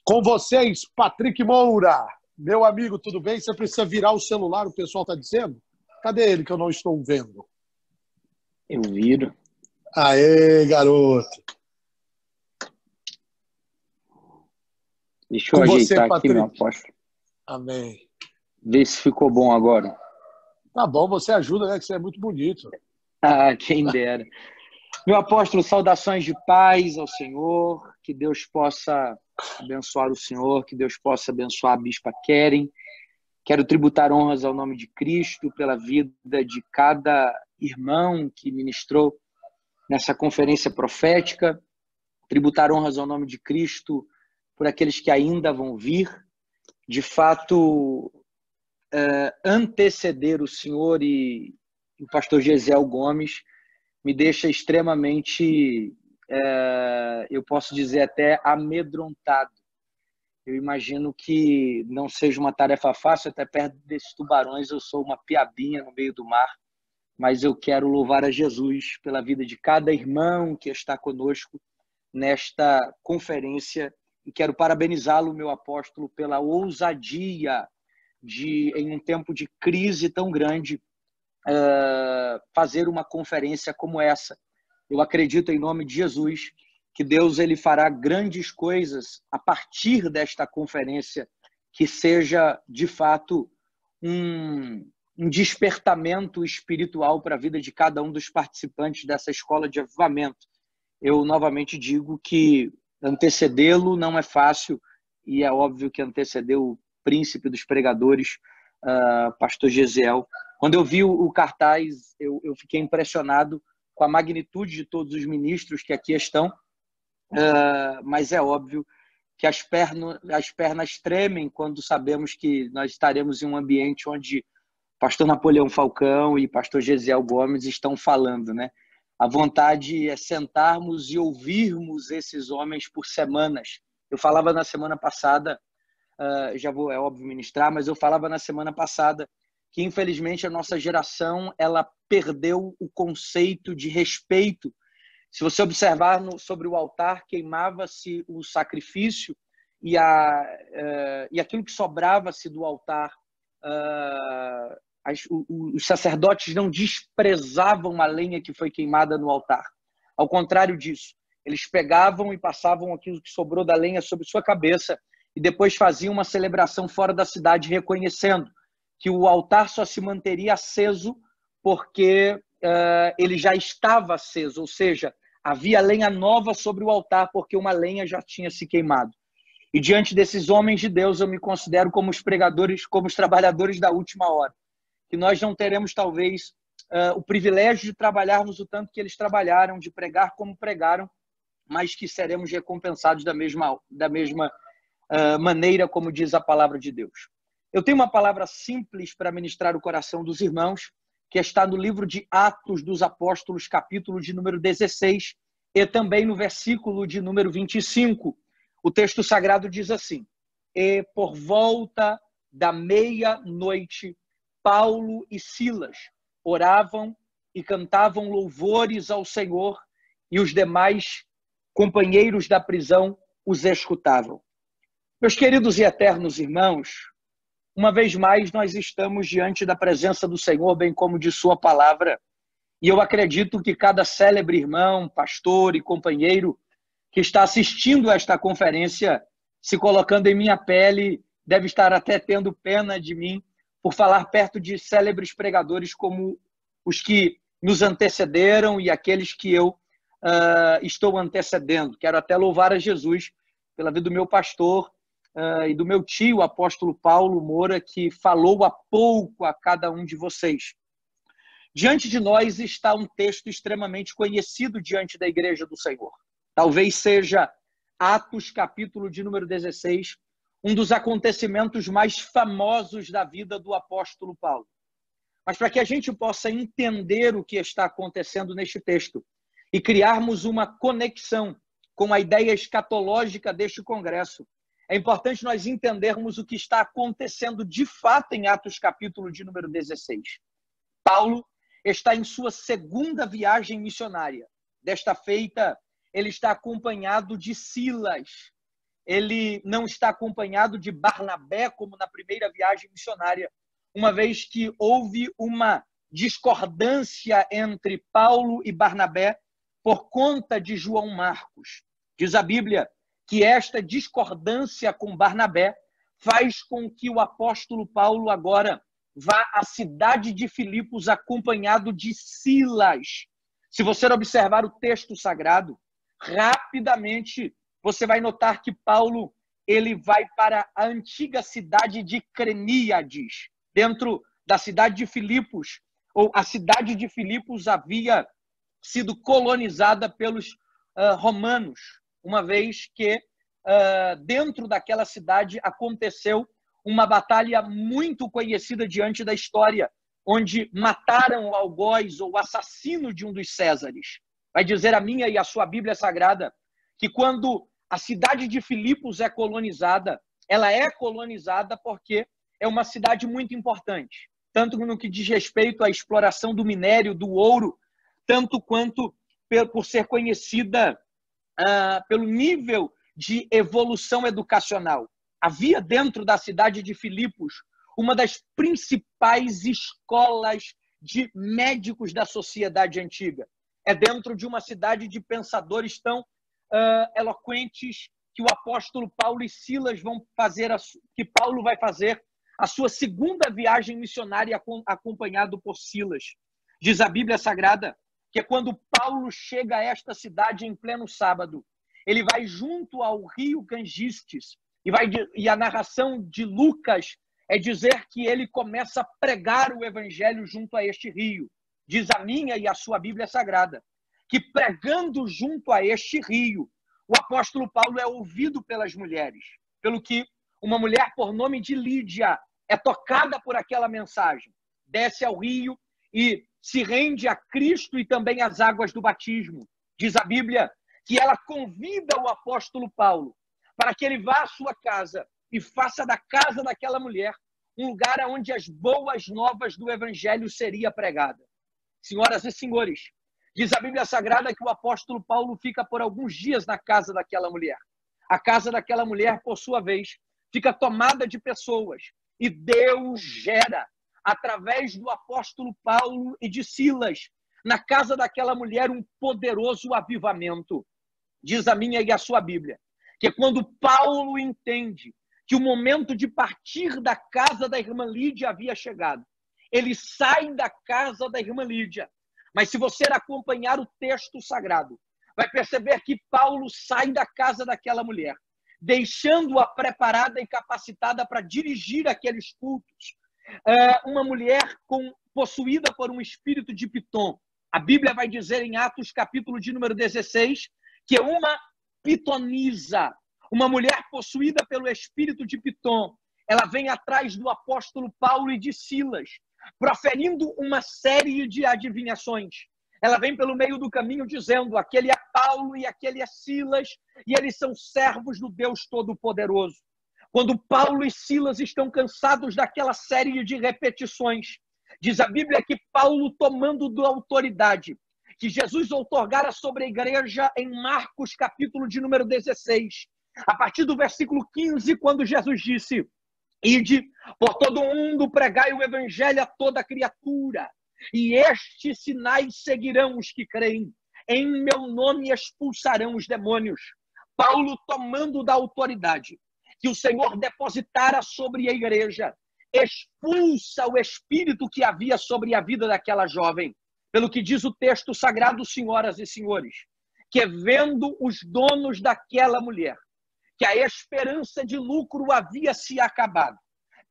Com vocês, Patrick Moura. Meu amigo, tudo bem? Você precisa virar o celular, o pessoal está dizendo? Cadê ele que eu não estou vendo? Eu viro. Aê, garoto. Deixa eu Com você, ajeitar aqui, meu Patrick. apóstolo. Amém. Ver se ficou bom agora. Tá bom, você ajuda, né? Que você é muito bonito. Ah, quem dera. Meu apóstolo, saudações de paz ao Senhor. Que Deus possa abençoar o Senhor. Que Deus possa abençoar a Bispa Keren. Quero tributar honras ao nome de Cristo pela vida de cada irmão que ministrou nessa conferência profética. Tributar honras ao nome de Cristo por aqueles que ainda vão vir. De fato, anteceder o senhor e o pastor Gesiel Gomes me deixa extremamente, eu posso dizer até amedrontado. Eu imagino que não seja uma tarefa fácil, até perto desses tubarões eu sou uma piabinha no meio do mar, mas eu quero louvar a Jesus pela vida de cada irmão que está conosco nesta conferência e quero parabenizá-lo, meu apóstolo, pela ousadia de, em um tempo de crise tão grande, fazer uma conferência como essa. Eu acredito, em nome de Jesus, que Deus ele fará grandes coisas a partir desta conferência, que seja, de fato, um despertamento espiritual para a vida de cada um dos participantes dessa escola de avivamento. Eu novamente digo que antecedê-lo não é fácil, e é óbvio que anteceder o príncipe dos pregadores, pastor Gesiel. Quando eu vi o cartaz, eu fiquei impressionado com a magnitude de todos os ministros que aqui estão, mas é óbvio que as pernas tremem quando sabemos que nós estaremos em um ambiente onde pastor Napoleão Falcão e pastor Gesiel Gomes estão falando, né? A vontade é sentarmos e ouvirmos esses homens por semanas. Eu falava na semana passada, já vou, é óbvio, ministrar, mas eu falava na semana passada que, infelizmente, a nossa geração ela perdeu o conceito de respeito. Se você observar sobre o altar, queimava-se o sacrifício e aquilo que sobrava-se do altar, os sacerdotes não desprezavam a lenha que foi queimada no altar. Ao contrário disso, eles pegavam e passavam aquilo que sobrou da lenha sobre sua cabeça e depois faziam uma celebração fora da cidade, reconhecendo que o altar só se manteria aceso porque ele já estava aceso, ou seja, havia lenha nova sobre o altar porque uma lenha já tinha se queimado. E diante desses homens de Deus, eu me considero como os pregadores, como os trabalhadores da última hora. Que nós não teremos, talvez, o privilégio de trabalharmos o tanto que eles trabalharam, de pregar como pregaram, mas que seremos recompensados da mesma maneira, como diz a palavra de Deus. Eu tenho uma palavra simples para ministrar o coração dos irmãos, que está no livro de Atos dos Apóstolos, capítulo de número 16, e também no versículo de número 25. O texto sagrado diz assim: e por volta da meia-noite, Paulo e Silas oravam e cantavam louvores ao Senhor, e os demais companheiros da prisão os escutavam. Meus queridos e eternos irmãos, uma vez mais nós estamos diante da presença do Senhor, bem como de sua palavra, e eu acredito que cada célebre irmão, pastor e companheiro que está assistindo a esta conferência, se colocando em minha pele, deve estar até tendo pena de mim por falar perto de célebres pregadores como os que nos antecederam e aqueles que eu estou antecedendo. Quero até louvar a Jesus pela vida do meu pastor e do meu tio, o apóstolo Paulo Moura, que falou há pouco a cada um de vocês. Diante de nós está um texto extremamente conhecido diante da Igreja do Senhor. Talvez seja Atos, capítulo de número 16, um dos acontecimentos mais famosos da vida do apóstolo Paulo. Mas para que a gente possa entender o que está acontecendo neste texto e criarmos uma conexão com a ideia escatológica deste congresso, é importante nós entendermos o que está acontecendo de fato em Atos, capítulo de número 16. Paulo está em sua segunda viagem missionária. Desta feita, ele está acompanhado de Silas. ele não está acompanhado de Barnabé, como na primeira viagem missionária, uma vez que houve uma discordância entre Paulo e Barnabé por conta de João Marcos. Diz a Bíblia que esta discordância com Barnabé faz com que o apóstolo Paulo agora vá à cidade de Filipos acompanhado de Silas. Se você observar o texto sagrado, rapidamente você vai notar que Paulo ele vai para a antiga cidade de Creníades. Dentro da cidade de Filipos, ou a cidade de Filipos havia sido colonizada pelos romanos, uma vez que dentro daquela cidade aconteceu uma batalha muito conhecida diante da história, onde mataram o algoz ou o assassino de um dos Césares. Vai dizer a minha e a sua Bíblia Sagrada que quando a cidade de Filipos é colonizada, ela é colonizada porque é uma cidade muito importante, tanto no que diz respeito à exploração do minério, do ouro, tanto quanto por ser conhecida pelo nível de evolução educacional. Havia dentro da cidade de Filipos uma das principais escolas de médicos da sociedade antiga. É dentro de uma cidade de pensadores tão eloquentes que o apóstolo Paulo e Silas vão fazer, que Paulo vai fazer a sua segunda viagem missionária acompanhado por Silas. Diz a Bíblia Sagrada que quando Paulo chega a esta cidade em pleno sábado, ele vai junto ao rio Gangistes e a narração de Lucas é dizer que ele começa a pregar o evangelho junto a este rio. Diz a minha e a sua Bíblia Sagrada que pregando junto a este rio, o apóstolo Paulo é ouvido pelas mulheres, pelo que uma mulher por nome de Lídia é tocada por aquela mensagem, desce ao rio e se rende a Cristo e também às águas do batismo. Diz a Bíblia que ela convida o apóstolo Paulo para que ele vá à sua casa e faça da casa daquela mulher um lugar onde as boas novas do evangelho seria pregada. Senhoras e senhores, diz a Bíblia Sagrada que o apóstolo Paulo fica por alguns dias na casa daquela mulher. A casa daquela mulher, por sua vez, fica tomada de pessoas. E Deus gera, através do apóstolo Paulo e de Silas, na casa daquela mulher, um poderoso avivamento. Diz a minha e a sua Bíblia, que quando Paulo entende que o momento de partir da casa da irmã Lídia havia chegado, ele sai da casa da irmã Lídia. Mas se você acompanhar o texto sagrado, vai perceber que Paulo sai da casa daquela mulher, deixando-a preparada e capacitada para dirigir aqueles cultos. Uma mulher possuída por um espírito de Pitom. A Bíblia vai dizer em Atos, capítulo de número 16, que é uma pitonisa, uma mulher possuída pelo espírito de Pitom. Ela vem atrás do apóstolo Paulo e de Silas, proferindo uma série de adivinhações. Ela vem pelo meio do caminho dizendo, aquele é Paulo e aquele é Silas, e eles são servos do Deus Todo-Poderoso. Quando Paulo e Silas estão cansados daquela série de repetições, diz a Bíblia que Paulo, tomando da autoridade que Jesus outorgara sobre a igreja em Marcos, capítulo de número 16, a partir do versículo 15, quando Jesus disse, ide por todo mundo, pregai o evangelho a toda criatura, e estes sinais seguirão os que creem. Em meu nome expulsarão os demônios. Paulo, tomando da autoridade que o Senhor depositara sobre a igreja, expulsa o espírito que havia sobre a vida daquela jovem. Pelo que diz o texto sagrado, senhoras e senhores, que vendo os donos daquela mulher, que a esperança de lucro havia se acabado,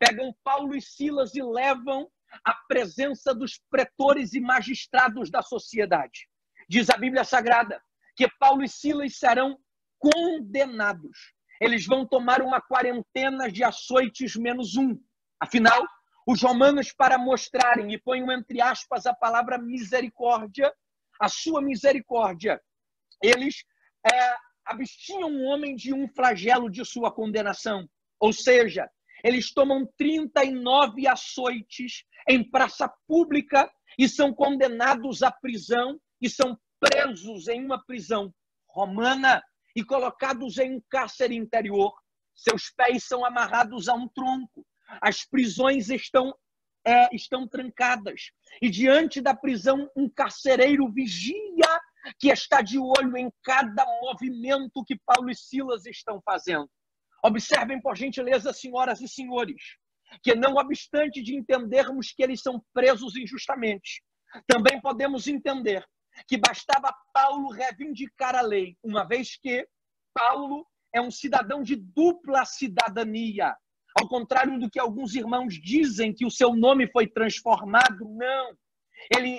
pegam Paulo e Silas e levam à presença dos pretores e magistrados da sociedade. Diz a Bíblia Sagrada que Paulo e Silas serão condenados. Eles vão tomar uma quarentena de açoites menos um. Afinal, os romanos, para mostrarem, e ponham entre aspas a palavra misericórdia, a sua misericórdia, eles abstinham o homem de um flagelo de sua condenação. Ou seja, eles tomam 39 açoites em praça pública e são condenados à prisão e são presos em uma prisão romana e colocados em um cárcere interior. Seus pés são amarrados a um tronco. As prisões estão trancadas. E diante da prisão, um carcereiro vigia que está de olho em cada movimento que Paulo e Silas estão fazendo. Observem, por gentileza, senhoras e senhores, que não obstante de entendermos que eles são presos injustamente, também podemos entender que bastava Paulo reivindicar a lei, uma vez que Paulo é um cidadão de dupla cidadania. Ao contrário do que alguns irmãos dizem, que o seu nome foi transformado, não.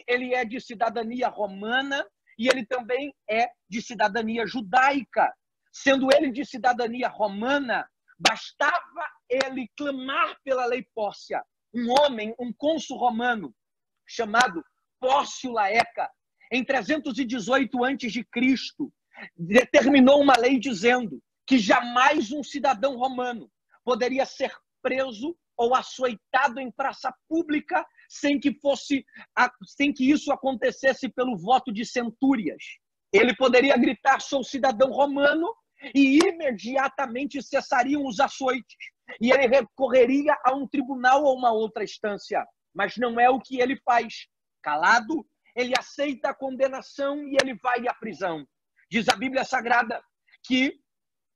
Ele é de cidadania romana e ele também é de cidadania judaica. Sendo ele de cidadania romana, bastava ele clamar pela lei Pórcia. Um homem, um cônsul romano, chamado Pórcio Laeca, em 318 a.C., determinou uma lei dizendo que jamais um cidadão romano poderia ser preso ou açoitado em praça pública sem que isso acontecesse pelo voto de centúrias. Ele poderia gritar: sou cidadão romano, e imediatamente cessariam os açoites. E ele recorreria a um tribunal ou uma outra instância. Mas não é o que ele faz. Calado, ele aceita a condenação e ele vai à prisão. Diz a Bíblia Sagrada que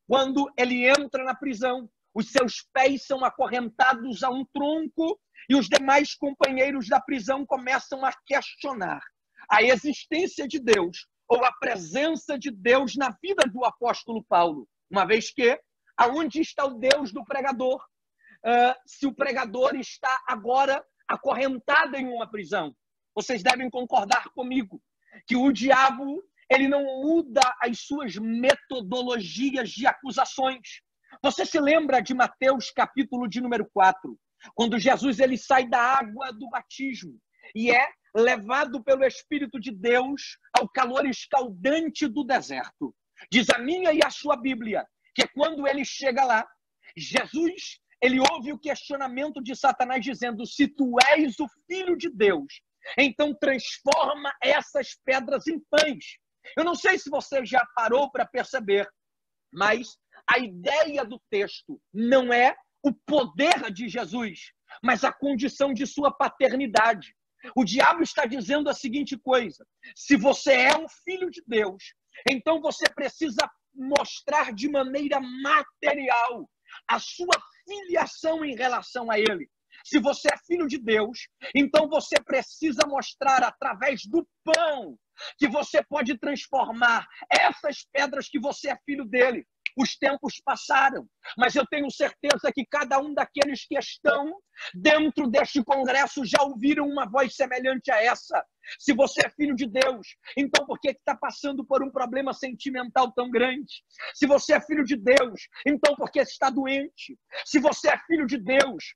quando ele entra na prisão, os seus pés são acorrentados a um tronco e os demais companheiros da prisão começam a questionar a existência de Deus ou a presença de Deus na vida do apóstolo Paulo. Uma vez que, aonde está o Deus do pregador? Se o pregador está agora acorrentado em uma prisão. Vocês devem concordar comigo que o diabo, ele não muda as suas metodologias de acusações. Você se lembra de Mateus, capítulo de número 4, quando Jesus ele sai da água do batismo e é levado pelo Espírito de Deus ao calor escaldante do deserto. Diz a minha e a sua Bíblia que quando ele chega lá, Jesus, ele ouve o questionamento de Satanás dizendo: se tu és o Filho de Deus, então transforma essas pedras em pães. Eu não sei se você já parou para perceber, mas a ideia do texto não é o poder de Jesus, mas a condição de sua paternidade. O diabo está dizendo a seguinte coisa: se você é um filho de Deus, então você precisa mostrar de maneira material a sua filiação em relação a ele. Se você é filho de Deus, então você precisa mostrar através do pão que você pode transformar essas pedras que você é filho dele. Os tempos passaram, mas eu tenho certeza que cada um daqueles que estão dentro deste congresso já ouviram uma voz semelhante a essa. Se você é filho de Deus, então por que está passando por um problema sentimental tão grande? Se você é filho de Deus, então por que está doente? Se você é filho de Deus,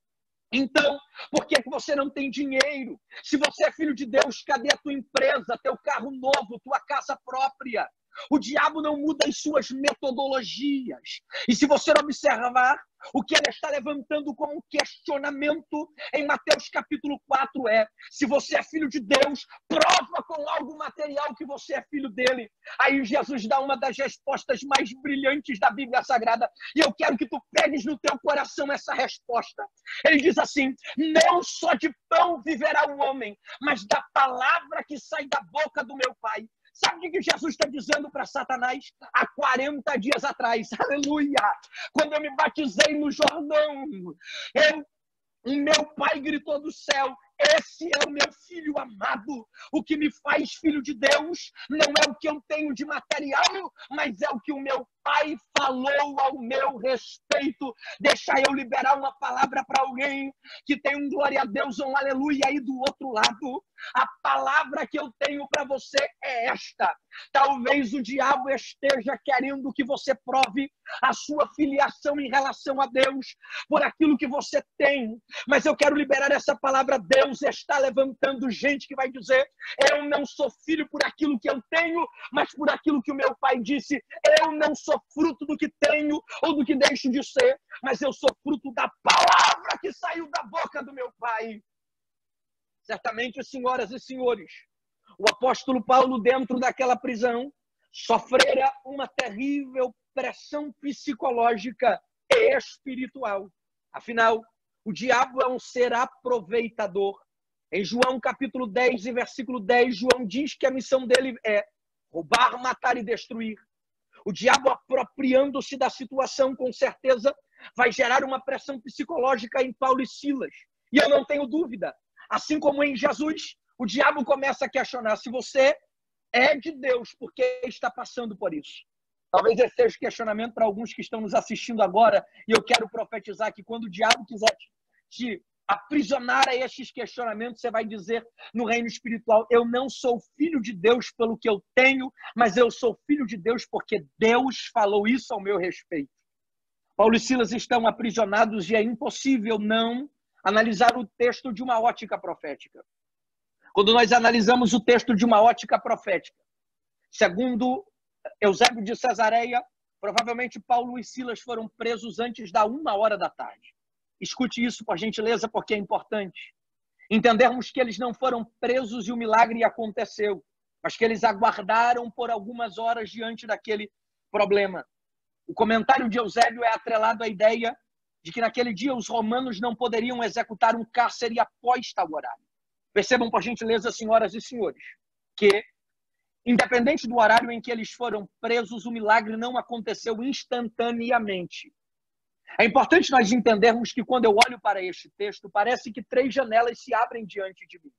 então, por que você não tem dinheiro? Se você é filho de Deus, cadê a tua empresa, teu carro novo, tua casa própria? O diabo não muda as suas metodologias. E se você observar, o que ele está levantando como questionamento em Mateus capítulo 4 é: se você é filho de Deus, prova com algo material que você é filho dele. Aí Jesus dá uma das respostas mais brilhantes da Bíblia Sagrada, e eu quero que tu pegues no teu coração essa resposta. Ele diz assim: não só de pão viverá o homem, mas da palavra que sai da boca do meu Pai. Sabe o que Jesus está dizendo para Satanás há 40 dias atrás? Aleluia! Quando eu me batizei no Jordão, o meu Pai gritou do céu: esse é o meu filho amado. O que me faz filho de Deus não é o que eu tenho de material, mas é o que o meu Pai falou ao meu respeito. Deixa eu liberar uma palavra para alguém que tem um glória a Deus, um aleluia aí do outro lado. A palavra que eu tenho para você é esta: talvez o diabo esteja querendo que você prove a sua filiação em relação a Deus por aquilo que você tem, mas eu quero liberar essa palavra. Deus está levantando gente que vai dizer: eu não sou filho por aquilo que eu tenho, mas por aquilo que o meu Pai disse. Eu não sou fruto do que tenho ou do que deixo de ser, mas eu sou fruto da palavra que saiu da boca do meu Pai. Certamente, senhoras e senhores, o apóstolo Paulo, dentro daquela prisão, sofrera uma terrível pressão psicológica e espiritual. Afinal, o diabo é um ser aproveitador. Em João capítulo 10 e versículo 10, João diz que a missão dele é roubar, matar e destruir. O diabo, apropriando-se da situação, com certeza vai gerar uma pressão psicológica em Paulo e Silas. E eu não tenho dúvida, assim como em Jesus, o diabo começa a questionar se você é de Deus, porque está passando por isso. Talvez esse seja o questionamento para alguns que estão nos assistindo agora, e eu quero profetizar que quando o diabo quiser te aprisionar a estes questionamentos, você vai dizer no reino espiritual: eu não sou filho de Deus pelo que eu tenho, mas eu sou filho de Deus porque Deus falou isso ao meu respeito. Paulo e Silas estão aprisionados e é impossível não analisar o texto de uma ótica profética. Quando nós analisamos o texto de uma ótica profética, segundo Eusébio de Cesareia, provavelmente Paulo e Silas foram presos antes da 1h da tarde. Escute isso, por gentileza, porque é importante. Entendermos que eles não foram presos e o milagre aconteceu, mas que eles aguardaram por algumas horas diante daquele problema. O comentário de Eusébio é atrelado à ideia de que naquele dia os romanos não poderiam executar um cárcere após tal horário. Percebam, por gentileza, senhoras e senhores, que, independente do horário em que eles foram presos, o milagre não aconteceu instantaneamente. É importante nós entendermos que quando eu olho para este texto, parece que 3 janelas se abrem diante de mim.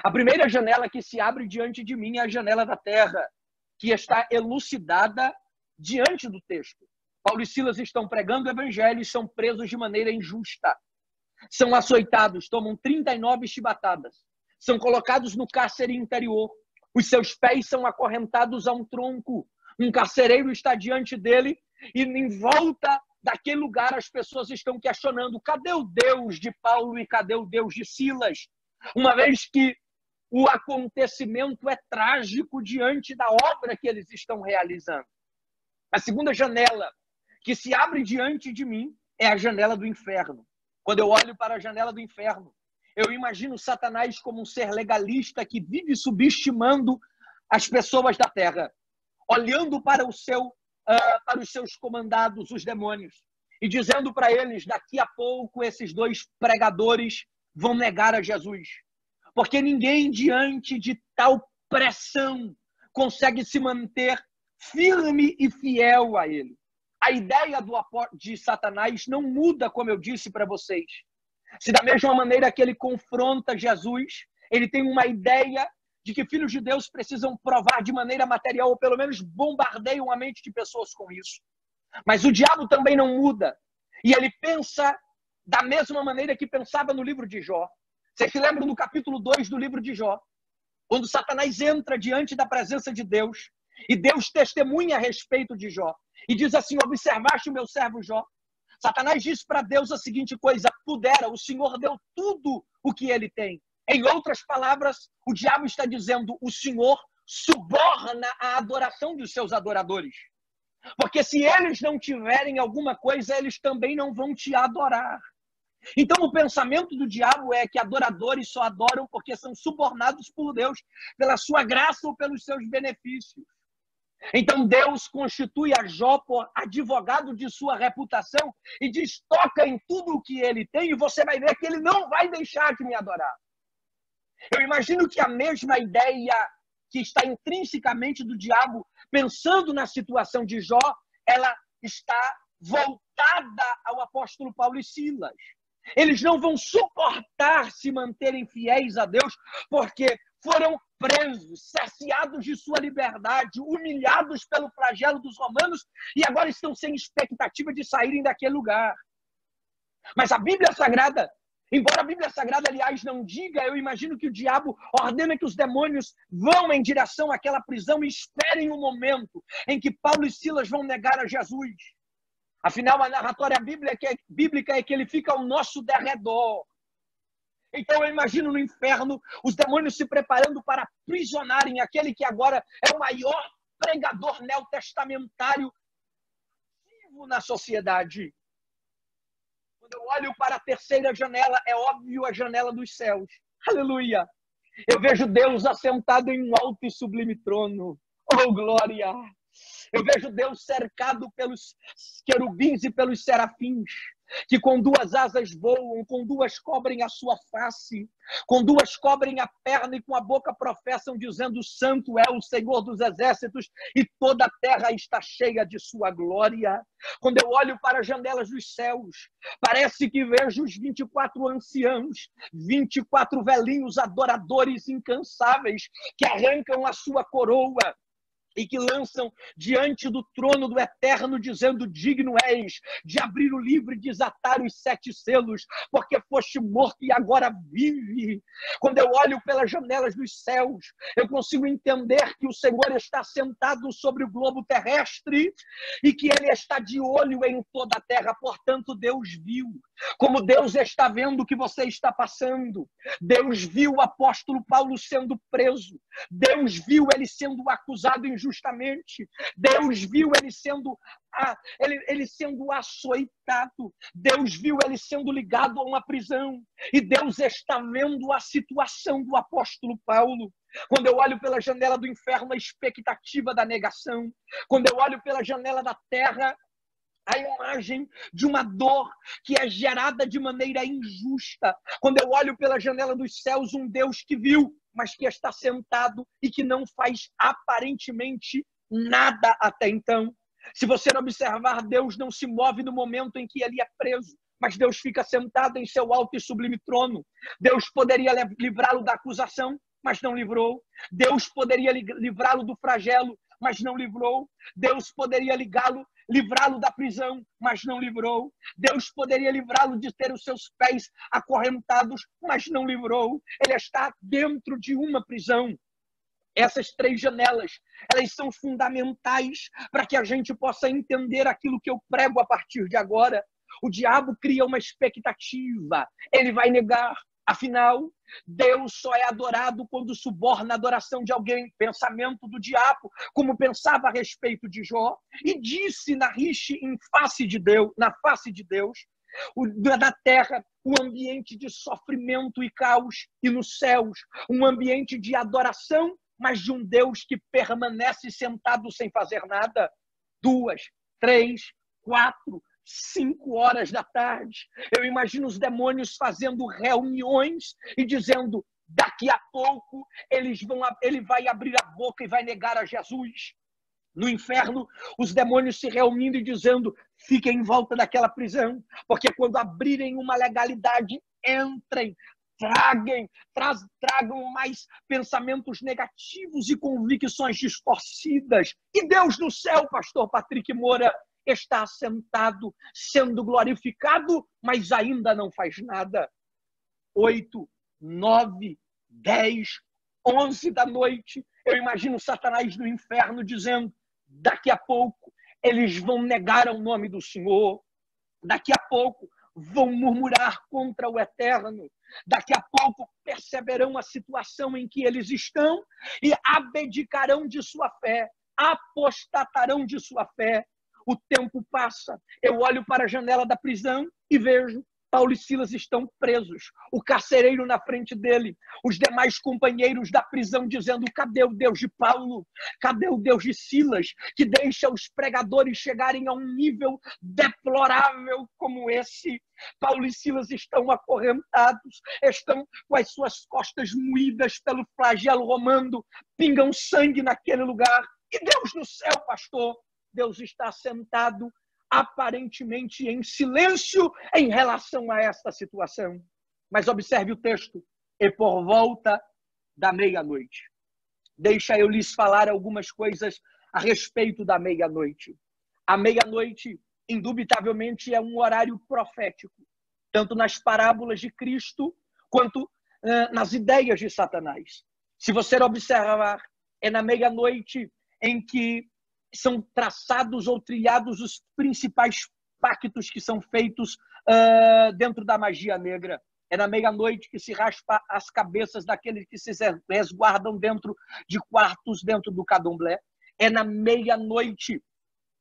A primeira janela que se abre diante de mim é a janela da terra, que está elucidada diante do texto. Paulo e Silas estão pregando o evangelho e são presos de maneira injusta. São açoitados, tomam 39 chibatadas. São colocados no cárcere interior. Os seus pés são acorrentados a um tronco. Um carcereiro está diante dele e em volta daquele lugar as pessoas estão questionando: cadê o Deus de Paulo e cadê o Deus de Silas? Uma vez que o acontecimento é trágico diante da obra que eles estão realizando. A segunda janela que se abre diante de mim é a janela do inferno. Quando eu olho para a janela do inferno, eu imagino Satanás como um ser legalista que vive subestimando as pessoas da terra, olhando para os seus comandados, os demônios, e dizendo para eles: daqui a pouco esses 2 pregadores vão negar a Jesus. Porque ninguém diante de tal pressão consegue se manter firme e fiel a ele. A ideia de Satanás não muda, como eu disse para vocês. Se da mesma maneira que ele confronta Jesus, ele tem uma ideia de que filhos de Deus precisam provar de maneira material, ou pelo menos bombardeiam a mente de pessoas com isso. Mas o diabo também não muda. E ele pensa da mesma maneira que pensava no livro de Jó. Vocês se lembram do capítulo 2 do livro de Jó? Quando Satanás entra diante da presença de Deus, e Deus testemunha a respeito de Jó, e diz assim: observaste o meu servo Jó? Satanás diz para Deus a seguinte coisa: pudera, o Senhor deu tudo o que ele tem. Em outras palavras, o diabo está dizendo: o Senhor suborna a adoração dos seus adoradores. Porque se eles não tiverem alguma coisa, eles também não vão te adorar. Então o pensamento do diabo é que adoradores só adoram porque são subornados por Deus, pela sua graça ou pelos seus benefícios. Então Deus constitui a Jó por advogado de sua reputação e diz: toca em tudo o que ele tem e você vai ver que ele não vai deixar de me adorar. Eu imagino que a mesma ideia que está intrinsecamente do diabo, pensando na situação de Jó, ela está voltada ao apóstolo Paulo e Silas. Eles não vão suportar se manterem fiéis a Deus, porque foram presos, cerceados de sua liberdade, humilhados pelo flagelo dos romanos e agora estão sem expectativa de saírem daquele lugar. Mas a Bíblia Sagrada, embora a Bíblia Sagrada, aliás, não diga, eu imagino que o diabo ordena que os demônios vão em direção àquela prisão e esperem o momento em que Paulo e Silas vão negar a Jesus. Afinal, a narratória bíblica é que ele fica ao nosso derredor. Então eu imagino no inferno os demônios se preparando para aprisionarem aquele que agora é o maior pregador neotestamentário vivo na sociedade. Quando eu olho para a terceira janela, é óbvio a janela dos céus. Aleluia! Eu vejo Deus assentado em um alto e sublime trono. Oh, glória! Eu vejo Deus cercado pelos querubins e pelos serafins, que com duas asas voam, com duas cobrem a sua face, com duas cobrem a perna e com a boca professam, dizendo: Santo é o Senhor dos exércitos, e toda a terra está cheia de sua glória. Quando eu olho para as janelas dos céus, parece que vejo os 24 anciãos, 24 velhinhos adoradores incansáveis, que arrancam a sua coroa e que lançam diante do trono do Eterno, dizendo: digno és de abrir o livro e desatar os 7 selos, porque foste morto e agora vive. Quando eu olho pelas janelas dos céus, eu consigo entender que o Senhor está sentado sobre o globo terrestre e que Ele está de olho em toda a terra. Portanto, Deus viu. Como Deus está vendo o que você está passando. Deus viu o apóstolo Paulo sendo preso. Deus viu ele sendo acusado injustamente. Deus viu ele sendo açoitado. Deus viu ele sendo ligado a uma prisão. E Deus está vendo a situação do apóstolo Paulo. Quando eu olho pela janela do inferno, a expectativa da negação. Quando eu olho pela janela da terra, a imagem de uma dor que é gerada de maneira injusta. Quando eu olho pela janela dos céus, um Deus que viu, mas que está sentado e que não faz aparentemente nada até então. Se você observar, Deus não se move no momento em que ele é preso, mas Deus fica sentado em seu alto e sublime trono. Deus poderia livrá-lo da acusação, mas não livrou. Deus poderia livrá-lo do flagelo, mas não livrou. Deus poderia livrá-lo da prisão, mas não livrou. Deus poderia livrá-lo de ter os seus pés acorrentados, mas não livrou. Ele está dentro de uma prisão. Essas 3 janelas, elas são fundamentais para que a gente possa entender aquilo que eu prego a partir de agora. O diabo cria uma expectativa. Ele vai negar. Afinal, Deus só é adorado quando suborna a adoração de alguém. Pensamento do diabo, como pensava a respeito de Jó, e disse na face de Deus, na terra, um ambiente de sofrimento e caos, e nos céus, um ambiente de adoração, mas de um Deus que permanece sentado sem fazer nada. 2, 3, 4, 5 horas da tarde, eu imagino os demônios fazendo reuniões e dizendo: daqui a pouco ele vai abrir a boca e vai negar a Jesus. No inferno, os demônios se reunindo e dizendo: fiquem em volta daquela prisão, porque quando abrirem uma legalidade, entrem, tragam mais pensamentos negativos e convicções distorcidas. E Deus no céu, pastor Patrick Moura, está sentado, sendo glorificado, mas ainda não faz nada. 8, 9, 10, 11 da noite, eu imagino Satanás no inferno dizendo: daqui a pouco eles vão negar o nome do Senhor, daqui a pouco vão murmurar contra o Eterno, daqui a pouco perceberão a situação em que eles estão e abdicarão de sua fé, apostatarão de sua fé. O tempo passa, eu olho para a janela da prisão e vejo Paulo e Silas estão presos, o carcereiro na frente dele, os demais companheiros da prisão dizendo: cadê o Deus de Paulo? Cadê o Deus de Silas, que deixa os pregadores chegarem a um nível deplorável como esse? Paulo e Silas estão acorrentados, estão com as suas costas moídas pelo flagelo romano, pingam sangue naquele lugar. E Deus no céu, pastor, Deus está sentado aparentemente em silêncio em relação a esta situação. Mas observe o texto: e por volta da meia-noite. Deixa eu lhes falar algumas coisas a respeito da meia-noite. A meia-noite, indubitavelmente, é um horário profético, tanto nas parábolas de Cristo, quanto nas ideias de Satanás. Se você observar, é na meia-noite em que são traçados ou trilhados os principais pactos que são feitos dentro da magia negra. É na meia-noite que se raspa as cabeças daqueles que se resguardam dentro de quartos dentro do candomblé. É na meia-noite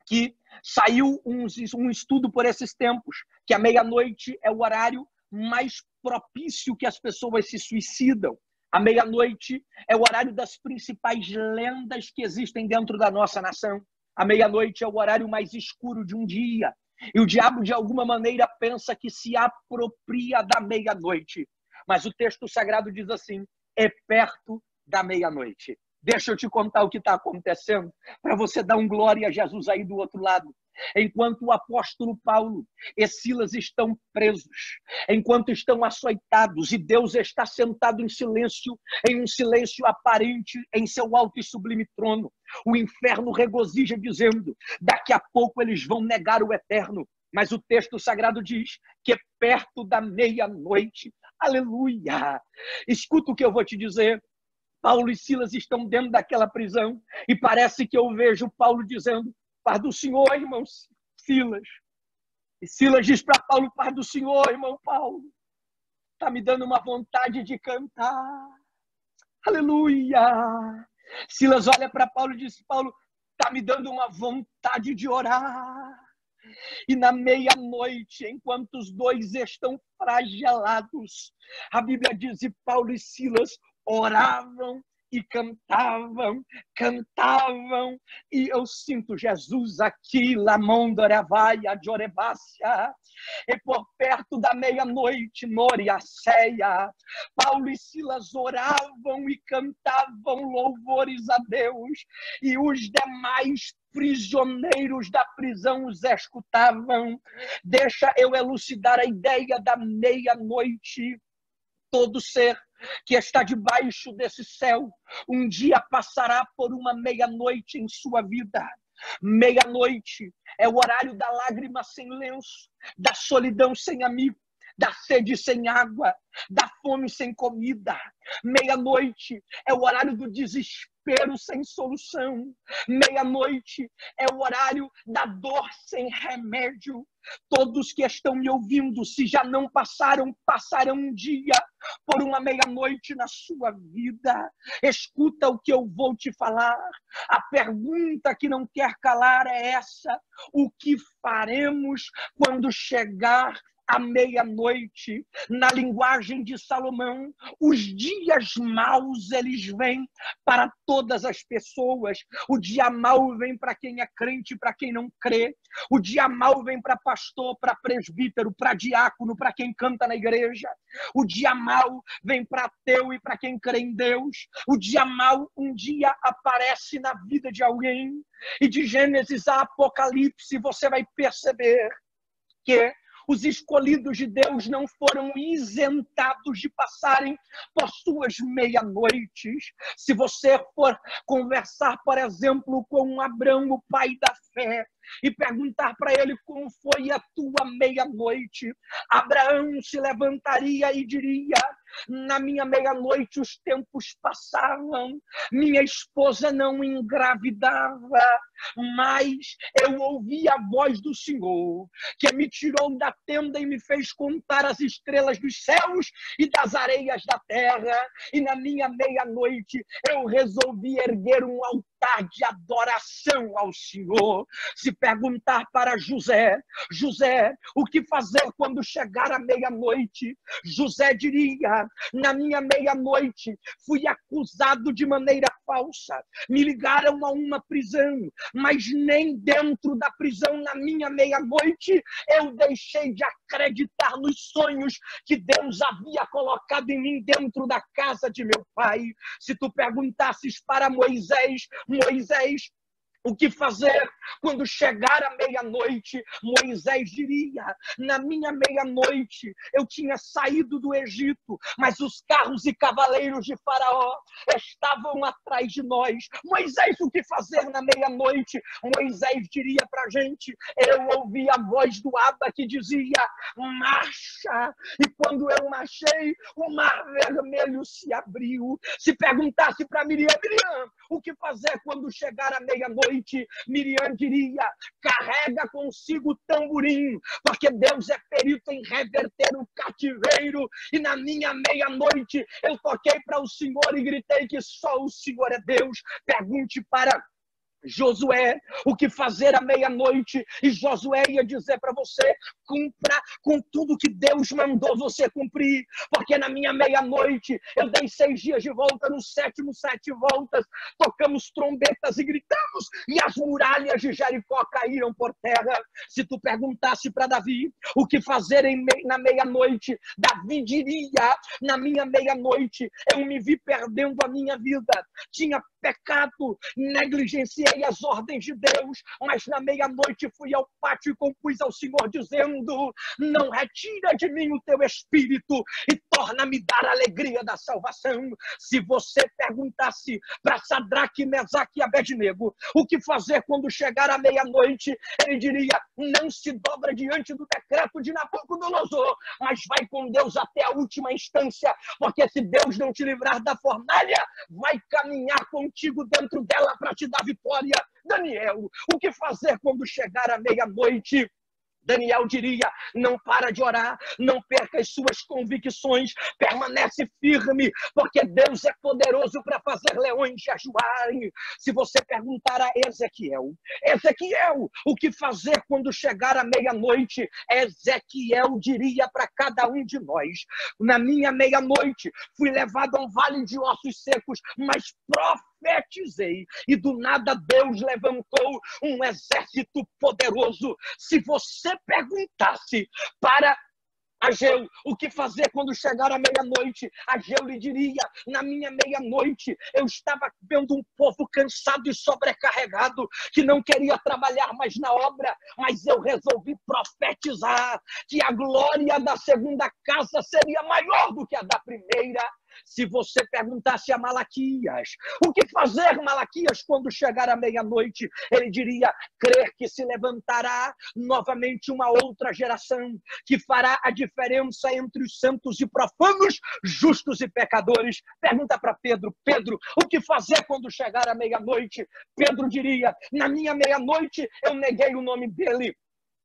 que saiu um estudo por esses tempos, que a meia-noite é o horário mais propício que as pessoas se suicidam. A meia-noite é o horário das principais lendas que existem dentro da nossa nação. A meia-noite é o horário mais escuro de um dia. E o diabo, de alguma maneira, pensa que se apropria da meia-noite. Mas o texto sagrado diz assim: é perto da meia-noite. Deixa eu te contar o que está acontecendo, para você dar um glória a Jesus aí do outro lado. Enquanto o apóstolo Paulo e Silas estão presos, enquanto estão açoitados, e Deus está sentado em um silêncio aparente em seu alto e sublime trono, o inferno regozija dizendo: daqui a pouco eles vão negar o eterno. Mas o texto sagrado diz que é perto da meia-noite. Aleluia! Escuta o que eu vou te dizer. Paulo e Silas estão dentro daquela prisão e parece que eu vejo Paulo dizendo: paz do Senhor, irmão Silas. E Silas diz para Paulo: paz do Senhor, irmão Paulo. Está me dando uma vontade de cantar. Aleluia! Silas olha para Paulo e diz: Paulo, está me dando uma vontade de orar. E na meia-noite, enquanto os dois estão flagelados, a Bíblia diz que Paulo e Silas oravam e cantavam, e eu sinto Jesus aqui, Lamondorevaia, Jorebácia, e por perto da meia-noite, Noriaceia, Paulo e Silas oravam e cantavam louvores a Deus, e os demais prisioneiros da prisão os escutavam. Deixa eu elucidar a ideia da meia-noite. Todo ser que está debaixo desse céu um dia passará por uma meia-noite em sua vida. Meia-noite é o horário da lágrima sem lenço, da solidão sem amigo, da sede sem água, da fome sem comida. Meia-noite é o horário do desespero sem solução. Meia-noite é o horário da dor sem remédio. Todos que estão me ouvindo, se já não passaram, passarão um dia por uma meia-noite na sua vida. Escuta o que eu vou te falar. A pergunta que não quer calar é essa: o que faremos quando chegar à meia-noite? Na linguagem de Salomão, os dias maus, eles vêm para todas as pessoas. O dia mau vem para quem é crente, para quem não crê. O dia mau vem para pastor, para presbítero, para diácono, para quem canta na igreja. O dia mau vem para ateu e para quem crê em Deus. O dia mau um dia aparece na vida de alguém. E de Gênesis a Apocalipse você vai perceber que os escolhidos de Deus não foram isentados de passarem por suas meia-noites. Se você for conversar, por exemplo, com Abraão, o pai da fé, e perguntar para ele como foi a tua meia-noite, Abraão se levantaria e diria: na minha meia-noite os tempos passavam, minha esposa não engravidava, mas eu ouvi a voz do Senhor, que me tirou da tenda e me fez contar as estrelas dos céus e das areias da terra, e na minha meia-noite eu resolvi erguer um altar de adoração ao Senhor. Se perguntar para José, José, o que fazer quando chegar a meia-noite? José diria: na minha meia-noite fui acusado de maneira falsa, me ligaram a uma prisão, mas nem dentro da prisão, na minha meia-noite, eu deixei de acreditar nos sonhos que Deus havia colocado em mim dentro da casa de meu pai. Se tu perguntasses para Moisés, Moisés, o que fazer quando chegar a meia-noite? Moisés diria: na minha meia-noite eu tinha saído do Egito, mas os carros e cavaleiros de Faraó estavam atrás de nós. Moisés, o que fazer na meia-noite? Moisés diria para a gente: eu ouvi a voz do Abba que dizia: marcha. E quando eu marchei, o mar vermelho se abriu. Se perguntasse para Miriam, Miriam, o que fazer quando chegar a meia-noite? Miriam diria: carrega consigo o tamborim, porque Deus é perito em reverter o cativeiro. E na minha meia-noite eu toquei para o Senhor e gritei que só o Senhor é Deus. Pergunte para Josué, o que fazer à meia-noite? E Josué ia dizer para você: cumpra com tudo que Deus mandou você cumprir, porque na minha meia-noite eu dei 6 dias de volta, no 7º 7 voltas, tocamos trombetas e gritamos, e as muralhas de Jericó caíram por terra. Se tu perguntasse para Davi o que fazer na meia-noite, Davi diria: na minha meia-noite eu me vi perdendo a minha vida, tinha pecado, negligenciei as ordens de Deus, mas na meia-noite fui ao pátio e compus ao Senhor dizendo: não retira de mim o teu espírito e torna-me dar a alegria da salvação. Se você perguntasse para Sadraque, Mesaque e Abednego o que fazer quando chegar a meia-noite, ele diria: não se dobra diante do decreto de Nabucodonosor, mas vai com Deus até a última instância, porque se Deus não te livrar da fornalha, vai caminhar contigo dentro dela para te dar vitória. Daniel, o que fazer quando chegar a meia-noite? Daniel diria: não para de orar, não perca as suas convicções, permanece firme, porque Deus é poderoso para fazer leões jejuarem. Se você perguntar a Ezequiel, o que fazer quando chegar a meia-noite? Ezequiel diria para cada um de nós: na minha meia-noite fui levado a um vale de ossos secos, mas profetizei, e do nada Deus levantou um exército poderoso. Se você perguntasse para Ageu o que fazer quando chegar a meia-noite, Ageu lhe diria: na minha meia-noite eu estava vendo um povo cansado e sobrecarregado, que não queria trabalhar mais na obra, mas eu resolvi profetizar que a glória da segunda casa seria maior do que a da primeira. Se você perguntasse a Malaquias o que fazer, Malaquias, quando chegar a meia-noite, ele diria: crer que se levantará novamente uma outra geração que fará a diferença entre os santos e profanos, justos e pecadores. Pergunta para Pedro: Pedro, o que fazer quando chegar a meia-noite? Pedro diria: na minha meia-noite eu neguei o nome dele,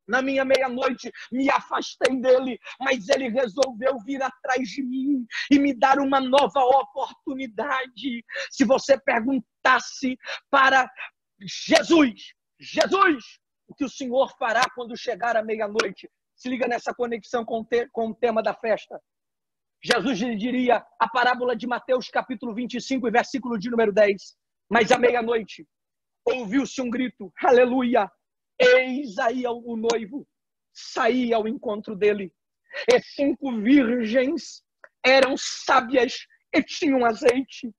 na minha meia-noite me afastei dele, mas ele resolveu vir atrás de mim e me dar uma nova oportunidade. Se você perguntasse para Jesus, o que o Senhor fará quando chegar a meia-noite? Se liga nessa conexão com o tema da festa. Jesus lhe diria a parábola de Mateus capítulo 25, versículo de número 10. Mas à meia-noite ouviu-se um grito: aleluia! Eis aí o noivo, saí ao encontro dele. E 5 virgens eram sábias e tinham azeite,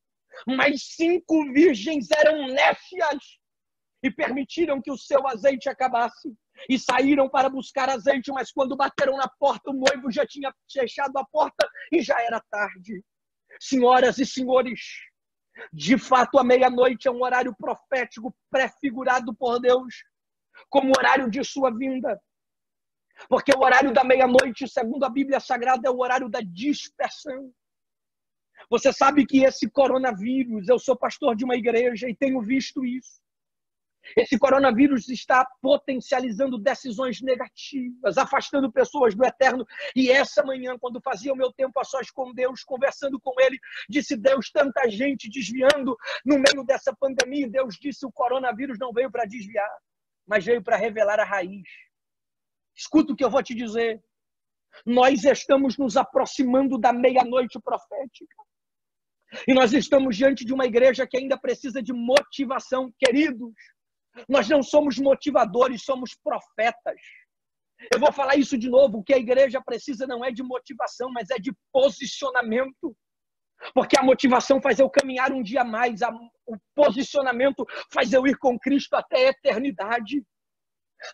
mas 5 virgens eram nécias e permitiram que o seu azeite acabasse. E saíram para buscar azeite, mas quando bateram na porta, o noivo já tinha fechado a porta e já era tarde. Senhoras e senhores, de fato a meia-noite é um horário profético prefigurado por Deus como horário de sua vinda. Porque o horário da meia-noite, segundo a Bíblia Sagrada, é o horário da dispersão. Você sabe que esse coronavírus, eu sou pastor de uma igreja e tenho visto isso. Esse coronavírus está potencializando decisões negativas, afastando pessoas do eterno. E essa manhã, quando fazia o meu tempo a sós com Deus, conversando com Ele, disse: Deus, tanta gente desviando no meio dessa pandemia. Deus disse: o coronavírus não veio para desviar, mas veio para revelar a raiz. Escuta o que eu vou te dizer. Nós estamos nos aproximando da meia-noite profética. E nós estamos diante de uma igreja que ainda precisa de motivação. Queridos, nós não somos motivadores, somos profetas. Eu vou falar isso de novo. O que a igreja precisa não é de motivação, mas é de posicionamento. Porque a motivação faz eu caminhar um dia mais. O posicionamento faz eu ir com Cristo até a eternidade.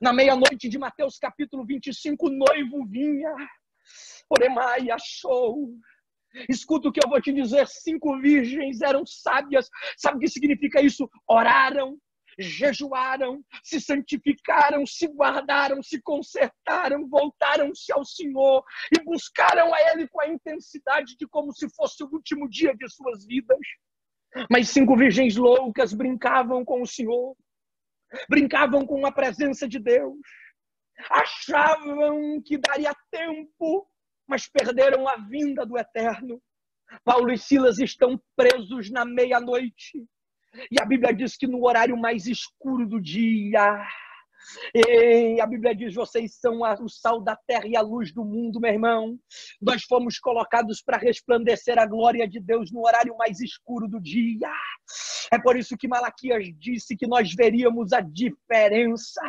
Na meia-noite de Mateus capítulo 25, o noivo vinha. Oremai, achou. Escuta o que eu vou te dizer. 5 virgens eram sábias. Sabe o que significa isso? Oraram, jejuaram, se santificaram, se guardaram, se consertaram, voltaram-se ao Senhor e buscaram a Ele com a intensidade de como se fosse o último dia de suas vidas. Mas 5 virgens loucas brincavam com o Senhor, brincavam com a presença de Deus, achavam que daria tempo, mas perderam a vinda do Eterno. Paulo e Silas estão presos na meia-noite. E a Bíblia diz que no horário mais escuro do dia, e a Bíblia diz, vocês são o sal da terra e a luz do mundo, meu irmão. Nós fomos colocados para resplandecer a glória de Deus no horário mais escuro do dia. É por isso que Malaquias disse que nós veríamos a diferença.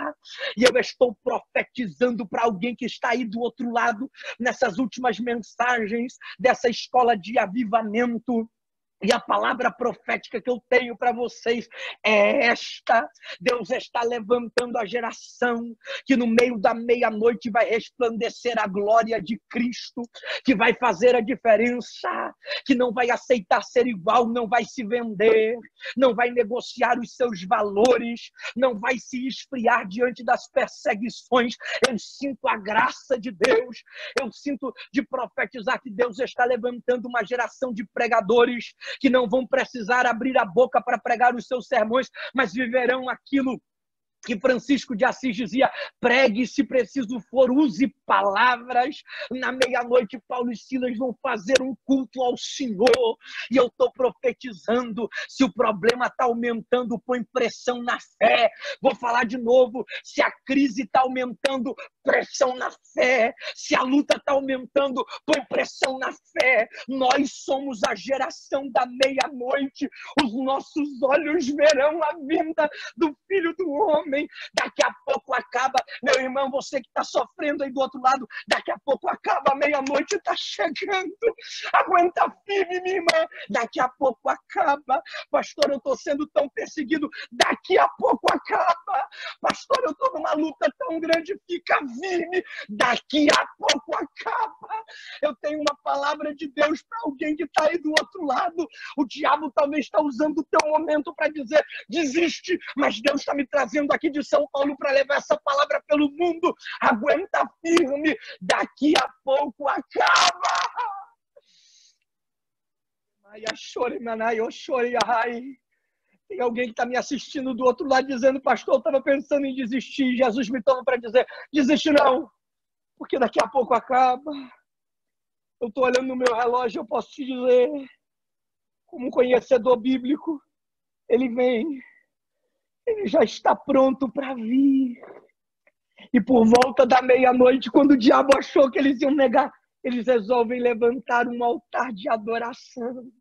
E eu estou profetizando para alguém que está aí do outro lado, nessas últimas mensagens dessa escola de avivamento. E a palavra profética que eu tenho para vocês é esta: Deus está levantando a geração que no meio da meia-noite vai resplandecer a glória de Cristo, que vai fazer a diferença, que não vai aceitar ser igual, não vai se vender, não vai negociar os seus valores, não vai se esfriar diante das perseguições. Eu sinto a graça de Deus, eu sinto de profetizar que Deus está levantando uma geração de pregadores que não vão precisar abrir a boca para pregar os seus sermões, mas viverão aquilo que Francisco de Assis dizia: pregue, se preciso for, use palavras. Na meia-noite, Paulo e Silas vão fazer um culto ao Senhor. E eu estou profetizando, se o problema está aumentando, põe pressão na fé. Vou falar de novo, se a crise está aumentando, pressão na fé. Se a luta está aumentando, põe pressão na fé. Nós somos a geração da meia-noite. Os nossos olhos verão a vinda do Filho do Homem. Daqui a pouco acaba, meu irmão, você que está sofrendo aí do outro lado, daqui a pouco acaba, a meia-noite está chegando. Aguenta firme, minha irmã, daqui a pouco acaba. Pastor, eu estou sendo tão perseguido, daqui a pouco acaba. Pastor, eu estou numa luta tão grande, fica firme, daqui a pouco acaba. Eu tenho uma palavra de Deus para alguém que está aí do outro lado. O diabo talvez está usando o teu momento para dizer: desiste, mas Deus está me trazendo aqui de São Paulo para levar essa palavra pelo mundo. Aguenta firme, daqui a pouco acaba. Tem alguém que está me assistindo do outro lado dizendo: pastor, eu estava pensando em desistir. Jesus me toma para dizer: desiste não, porque daqui a pouco acaba. Eu estou olhando no meu relógio, eu posso te dizer, como conhecedor bíblico, ele vem. Ele já está pronto para vir. E por volta da meia-noite, quando o diabo achou que eles iam negar, eles resolvem levantar um altar de adoração.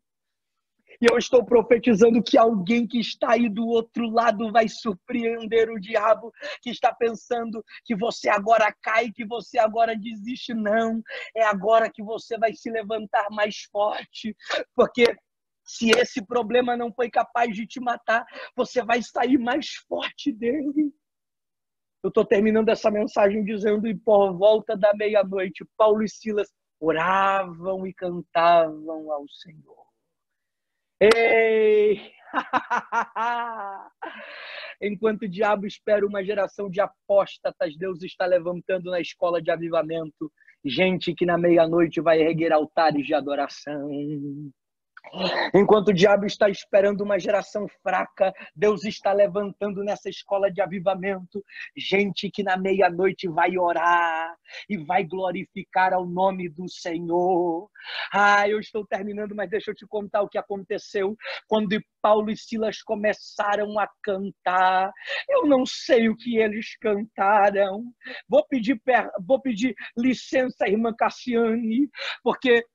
E eu estou profetizando que alguém que está aí do outro lado vai surpreender o diabo, que está pensando que você agora cai, que você agora desiste. Não, é agora que você vai se levantar mais forte, porque se esse problema não foi capaz de te matar, você vai sair mais forte dele. Eu estou terminando essa mensagem dizendo: e por volta da meia-noite, Paulo e Silas oravam e cantavam ao Senhor. Ei! Enquanto o diabo espera uma geração de apóstatas, Deus está levantando na escola de avivamento gente que na meia-noite vai erguer altares de adoração. Enquanto o diabo está esperando uma geração fraca, Deus está levantando nessa escola de avivamento gente que na meia-noite vai orar e vai glorificar ao nome do Senhor. Eu estou terminando, mas deixa eu te contar o que aconteceu quando Paulo e Silas começaram a cantar. Eu não sei o que eles cantaram. Vou pedir licença, irmã Cassiane, porque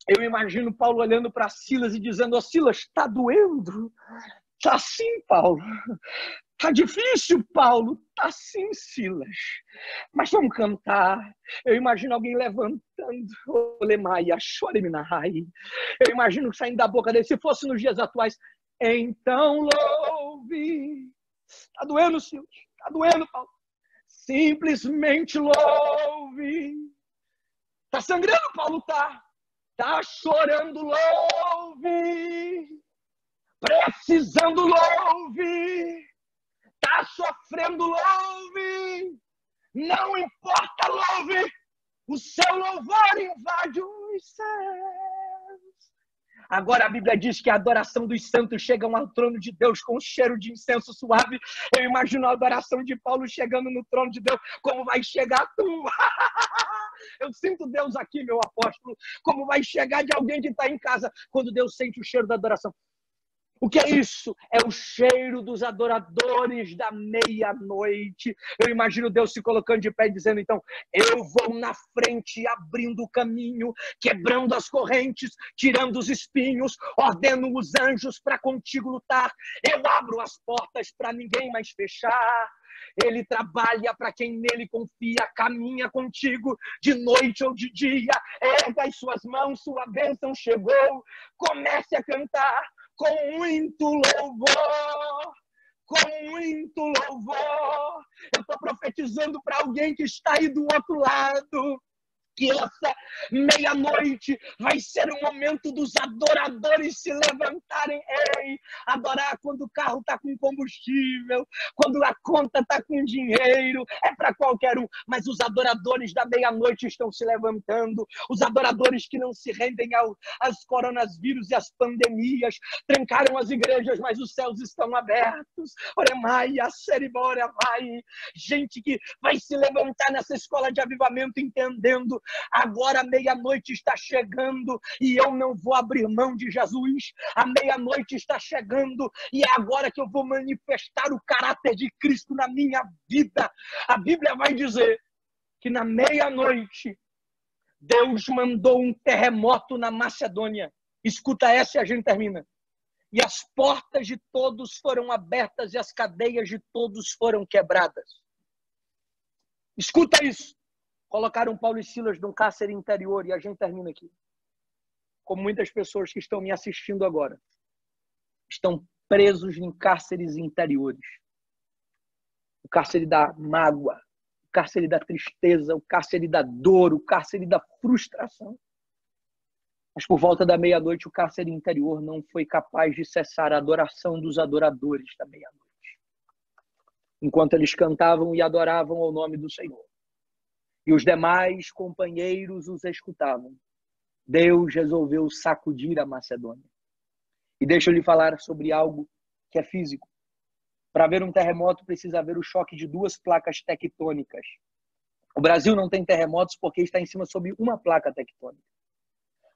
eu imagino Paulo olhando para Silas e dizendo: ó, Silas, está doendo? Está sim, Paulo. Está difícil, Paulo. Está sim, Silas. Mas vamos cantar. Eu imagino alguém levantando. Eu imagino saindo da boca dele, se fosse nos dias atuais: então louve. Está doendo, Silas? Está doendo, Paulo? Simplesmente louve. Está sangrando, Paulo? Está chorando, louve. Precisando, louve. Está sofrendo, louve. Não importa, louve. O seu louvor invade os céus. Agora a Bíblia diz que a adoração dos santos chega ao trono de Deus com um cheiro de incenso suave. Eu imagino a adoração de Paulo chegando no trono de Deus. Como vai chegar tu? Eu sinto Deus aqui, meu apóstolo. Como vai chegar de alguém que está em casa quando Deus sente o cheiro da adoração. O que é isso? É o cheiro dos adoradores da meia-noite. Eu imagino Deus se colocando de pé e dizendo, então, eu vou na frente, abrindo o caminho, quebrando as correntes, tirando os espinhos, ordeno os anjos para contigo lutar. Eu abro as portas para ninguém mais fechar. Ele trabalha para quem nele confia, caminha contigo de noite ou de dia. Erga as suas mãos, sua bênção chegou. Comece a cantar com muito louvor, com muito louvor. Eu estou profetizando para alguém que está aí do outro lado, que essa meia-noite vai ser o momento dos adoradores se levantarem. Ei, adorar quando o carro está com combustível, quando a conta está com dinheiro, é para qualquer um. Mas os adoradores da meia-noite estão se levantando, os adoradores que não se rendem aos coronavírus e às pandemias, trancaram as igrejas, mas os céus estão abertos. Oremaia, Seribora, vai. Gente que vai se levantar nessa escola de avivamento entendendo, agora a meia-noite está chegando e eu não vou abrir mão de Jesus. A meia-noite está chegando e é agora que eu vou manifestar o caráter de Cristo na minha vida. A Bíblia vai dizer que na meia-noite Deus mandou um terremoto na Macedônia. Escuta essa e a gente termina. E as portas de todos foram abertas e as cadeias de todos foram quebradas. Escuta isso. Colocaram Paulo e Silas num cárcere interior e a gente termina aqui. Como muitas pessoas que estão me assistindo agora estão presos em cárceres interiores. O cárcere da mágoa, o cárcere da tristeza, o cárcere da dor, o cárcere da frustração. Mas por volta da meia-noite o cárcere interior não foi capaz de cessar a adoração dos adoradores da meia-noite. Enquanto eles cantavam e adoravam ao nome do Senhor. E os demais companheiros os escutavam. Deus resolveu sacudir a Macedônia. E deixa eu lhe falar sobre algo que é físico. Para haver um terremoto, precisa haver o choque de duas placas tectônicas. O Brasil não tem terremotos porque está em cima sobre uma placa tectônica.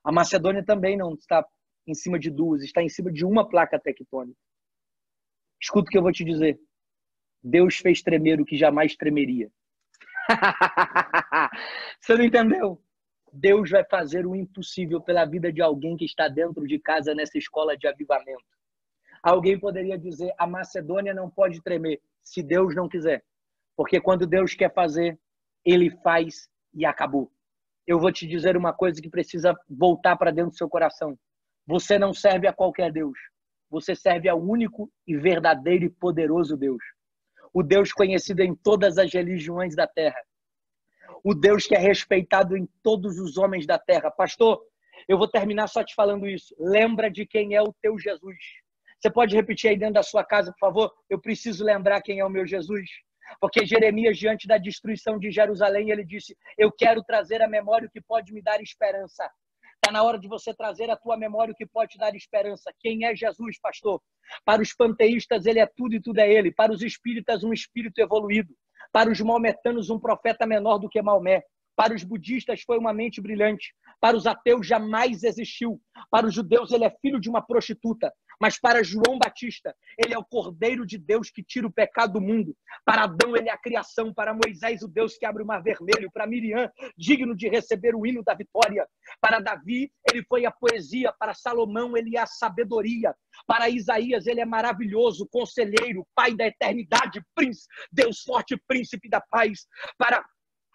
A Macedônia também não está em cima de duas, está em cima de uma placa tectônica. Escuta o que eu vou te dizer. Deus fez tremer o que jamais tremeria. Você não entendeu? Deus vai fazer o impossível pela vida de alguém que está dentro de casa nessa escola de avivamento. Alguém poderia dizer, a Macedônia não pode tremer, se Deus não quiser. Porque quando Deus quer fazer, Ele faz e acabou. Eu vou te dizer uma coisa que precisa voltar para dentro do seu coração. Você não serve a qualquer Deus. Você serve ao único e verdadeiro e poderoso Deus. O Deus conhecido em todas as religiões da terra. O Deus que é respeitado em todos os homens da terra. Pastor, eu vou terminar só te falando isso. Lembra de quem é o teu Jesus. Você pode repetir aí dentro da sua casa, por favor? Eu preciso lembrar quem é o meu Jesus. Porque Jeremias, diante da destruição de Jerusalém, ele disse, eu quero trazer à memória o que pode me dar esperança. Está na hora de você trazer à tua memória o que pode te dar esperança. Quem é Jesus, pastor? Para os panteístas, ele é tudo e tudo é ele. Para os espíritas, um espírito evoluído. Para os maometanos, um profeta menor do que Maomé. Para os budistas, foi uma mente brilhante. Para os ateus, jamais existiu. Para os judeus, ele é filho de uma prostituta. Mas para João Batista, ele é o Cordeiro de Deus que tira o pecado do mundo. Para Adão, ele é a criação. Para Moisés, o Deus que abre o mar vermelho. Para Miriam, digno de receber o hino da vitória. Para Davi, ele foi a poesia. Para Salomão, ele é a sabedoria. Para Isaías, ele é maravilhoso, conselheiro, pai da eternidade, príncipe, Deus forte, príncipe da paz. Para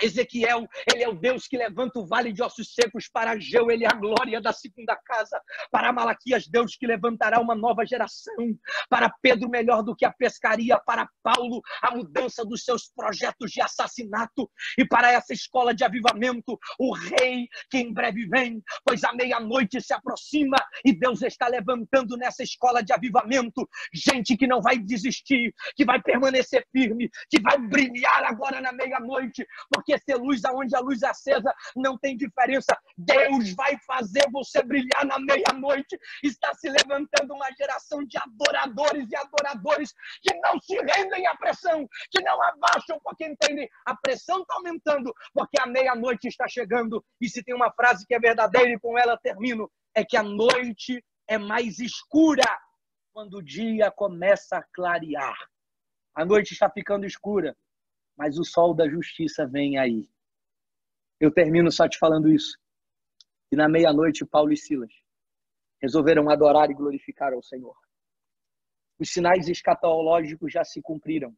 Ezequiel, ele é o Deus que levanta o vale de ossos secos. Para Ageu, ele é a glória da segunda casa. Para Malaquias, Deus que levantará uma nova geração. Para Pedro, melhor do que a pescaria. Para Paulo, a mudança dos seus projetos de assassinato. E para essa escola de avivamento, o rei que em breve vem, pois a meia-noite se aproxima e Deus está levantando nessa escola de avivamento gente que não vai desistir, que vai permanecer firme, que vai brilhar agora na meia-noite, porque ser luz aonde a luz é acesa não tem diferença. Deus vai fazer você brilhar na meia-noite. Está se levantando uma geração de adoradores e adoradores que não se rendem à pressão, que não abaixam porque entendem. A pressão está aumentando porque a meia-noite está chegando. E se tem uma frase que é verdadeira e com ela termino, é que a noite é mais escura quando o dia começa a clarear. A noite está ficando escura, mas o sol da justiça vem aí. Eu termino só te falando isso. E na meia-noite, Paulo e Silas resolveram adorar e glorificar ao Senhor. Os sinais escatológicos já se cumpriram.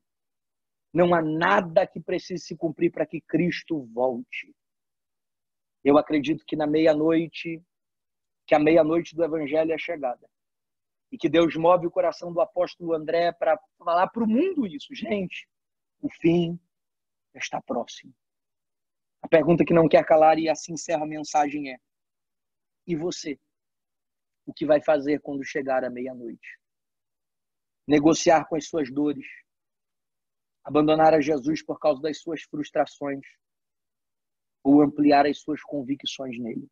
Não há nada que precise se cumprir para que Cristo volte. Eu acredito que a meia-noite do Evangelho é chegada. E que Deus move o coração do apóstolo André para falar para o mundo isso. Gente, o fim está próximo. A pergunta que não quer calar, e assim encerra a mensagem, é: e você? O que vai fazer quando chegar a meia-noite? Negociar com as suas dores? Abandonar a Jesus por causa das suas frustrações? Ou ampliar as suas convicções nele?